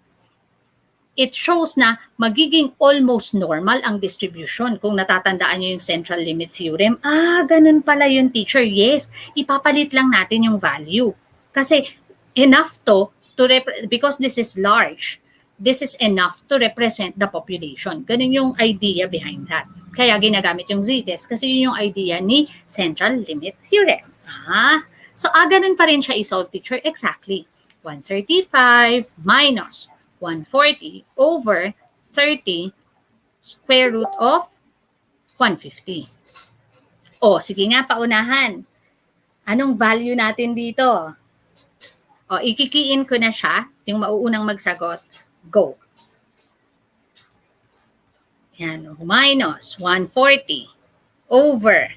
it shows na magiging almost normal ang distribution. Kung natatandaan nyo yung central limit theorem, ganun pala yun, teacher. Yes, ipapalit lang natin yung value. Kasi enough because this is large, this is enough to represent the population. Ganun yung idea behind that. Kaya ginagamit yung z-test kasi yun yung idea ni central limit theorem. So, ganun pa rin siya i-solve, teacher. Exactly. 135 minus 140 over 30 square root of 150. Sige nga, paunahan. Anong value natin dito? Ikikiin ko na siya. Yung mauunang magsagot. Go. Yan, minus 140 over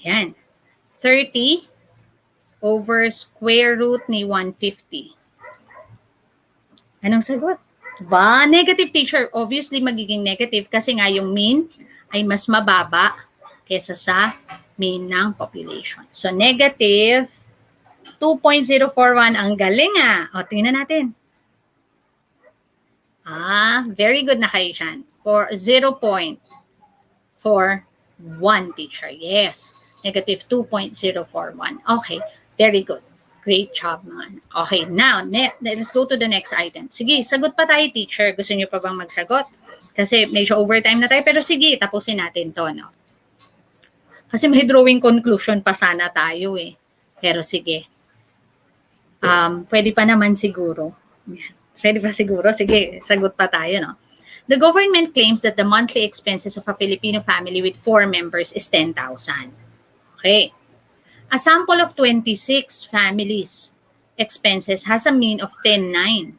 30 over square root ni 150. Anong sagot? Negative, teacher. Obviously, magiging negative kasi nga yung mean ay mas mababa kesa sa mean ng population. So, negative 2.041. Ang galing O, tingnan natin. Very good na kayo dyan. For 0.41, teacher. Yes. Negative 2.041. Okay. Very good. Great job, man. Okay, now, let's go to the next item. Sige, sagot pa tayo, teacher. Gusto niyo pa bang magsagot? Kasi medyo overtime na tayo, pero sige, tapusin natin to, no? Kasi may drawing conclusion pa sana tayo eh. Pero sige. Pwede pa naman siguro. Pwede pa siguro? Sige, sagot pa tayo, no? The government claims that the monthly expenses of a Filipino family with 4 members is 10,000. Okay. A sample of 26 families' expenses has a mean of 10,900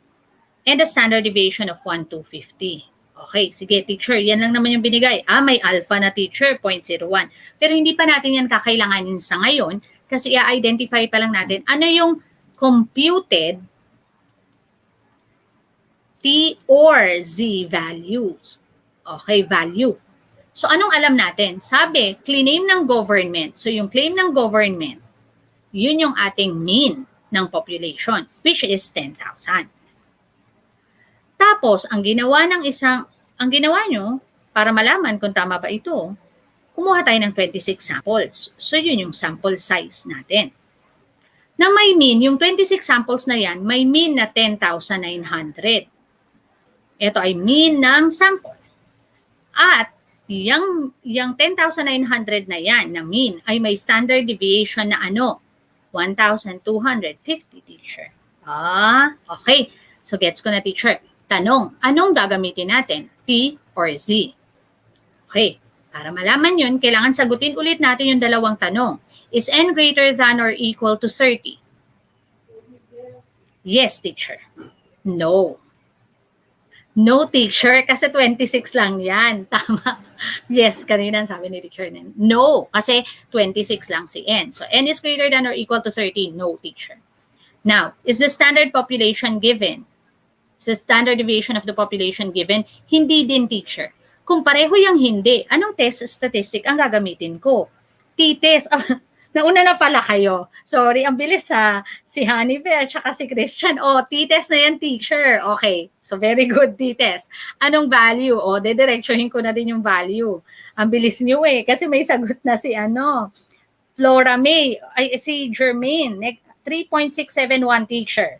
and a standard deviation of 1,250. Okay, sige teacher, yan lang naman yung binigay. May alpha na teacher, 0.01. Pero hindi pa natin yan kakailanganin sa ngayon kasi i-identify pa lang natin ano yung computed T or Z values. Okay, value. So, anong alam natin? Sabi, claim ng government. So, yung claim ng government, yun yung ating mean ng population, which is 10,000. Tapos, ang ginawa nyo, para malaman kung tama ba ito, kumuha tayo ng 26 samples. So, yun yung sample size natin. Na may mean, yung 26 samples na yan, may mean na 10,900. Ito ay mean ng sample. At, yung 10,900 na yan, na mean, ay may standard deviation na 1,250, teacher. Okay. So, gets ko na, teacher. Tanong, anong gagamitin natin? T or Z? Okay. Para malaman yun, kailangan sagutin ulit natin yung dalawang tanong. Is n greater than or equal to 30? Yes, teacher. No. No, teacher, kasi 26 lang yan. Tama. Yes, kanina sabi ni teacher. No, kasi 26 lang si n. So, n is greater than or equal to 30. No, teacher. Now, is the standard population given? Is the standard deviation of the population given? Hindi din, teacher. Kung pareho yung hindi, anong test statistic ang gagamitin ko? T-test. Nauna na pala kayo. Sorry, ang bilis si Hannibal at saka si Christian. T-test na yan, teacher. Okay, so very good t-test. Anong value? Dediretsuhin ko na din yung value. Ang bilis niyo kasi may sagot na si Flora May, si Jermaine, 3.671, teacher.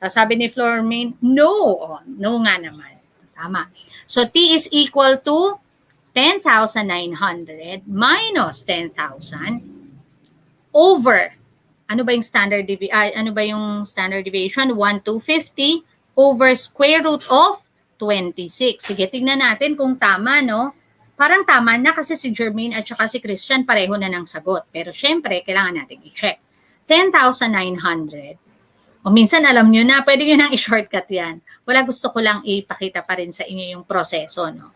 Sabi ni Flora May, no. No nga naman. Tama. So, T is equal to 10,900 minus 10,000 over, ano ba yung standard deviation? 1,250 over square root of 26. Sige, tignan natin kung tama, no? Parang tama na kasi si Jermaine at saka si Christian pareho na ng sagot. Pero syempre, kailangan natin i-check. 10,900. Minsan alam nyo na, pwede nyo nang i-shortcut yan. Gusto ko lang ipakita pa rin sa inyo yung proseso, no?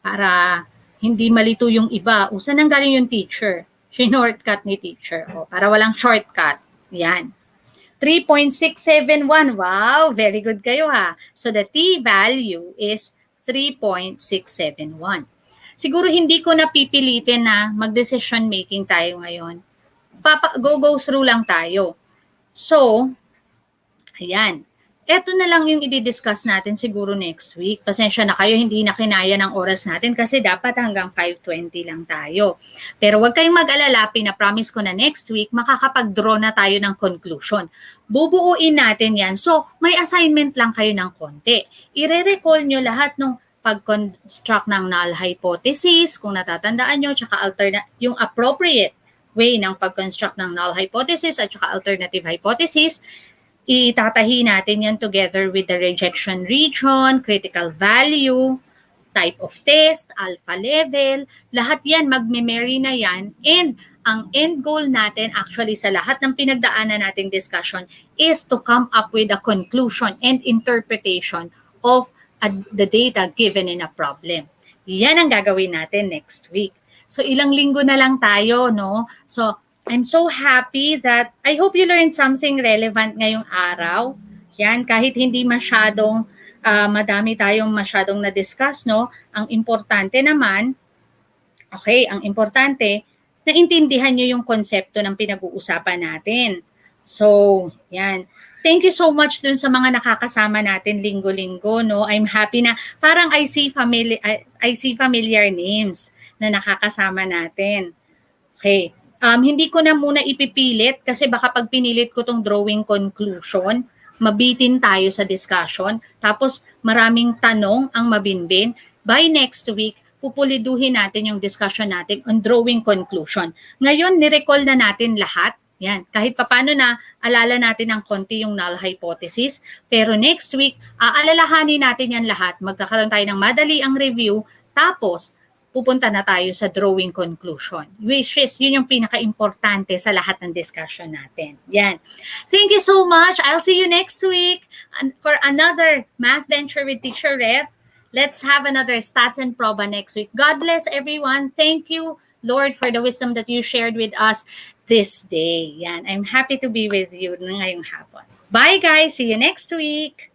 Para hindi malito yung iba. Saan nang galing yung teacher? Shortcut ni teacher. Para walang shortcut. Yan. 3.671. Wow, very good kayo So the T value is 3.671. Siguro hindi ko napipilitin na mag-decision making tayo ngayon. Go through lang tayo. So, ayan. Ito na lang yung i-discuss natin siguro next week. Pasensya na kayo, hindi na kinaya ng oras natin kasi dapat hanggang 5:20 lang tayo. Pero huwag kayong mag-alala, pina-promise ko na next week, makakapag-draw na tayo ng conclusion. Bubuuin natin yan. So, may assignment lang kayo ng konti. I-recall nyo lahat ng pag-construct ng null hypothesis, kung natatandaan nyo, tsaka yung appropriate way ng pag-construct ng null hypothesis at tsaka alternative hypothesis. Itatahi natin yan together with the rejection region, critical value, type of test, alpha level, lahat yan, magme-marry na yan. And ang end goal natin actually sa lahat ng pinagdaanan nating discussion is to come up with a conclusion and interpretation of the data given in a problem. Yan ang gagawin natin next week. So ilang linggo na lang tayo, no? So I'm so happy that I hope you learned something relevant ngayong araw. Yan, kahit hindi masyadong madami tayong masyadong na-discuss, no? Ang importante naman, ang importante, naintindihan nyo yung konsepto ng pinag-uusapan natin. So, yan. Thank you so much dun sa mga nakakasama natin linggo-linggo, no? I'm happy na parang I see familiar names na nakakasama natin. Okay. Hindi ko na muna ipipilit kasi baka pag pinilit ko tong drawing conclusion, mabitin tayo sa discussion. Tapos maraming tanong ang mabinbin. By next week, pupuliduhin natin yung discussion natin on drawing conclusion. Ngayon, nirecall na natin lahat. Yan, kahit papano na alala natin ng konti yung null hypothesis. Pero next week, aalalahanin natin yan lahat. Magkakaroon tayo ng madali ang review. Tapos, pupunta na tayo sa drawing conclusion. Which is, yun yung pinaka-importante sa lahat ng discussion natin. Yan. Thank you so much. I'll see you next week for another Math Venture with Teacher Rep. Let's have another Stats and Proba next week. God bless everyone. Thank you, Lord, for the wisdom that you shared with us this day. Yan. I'm happy to be with you ngayong hapon. Bye, guys. See you next week.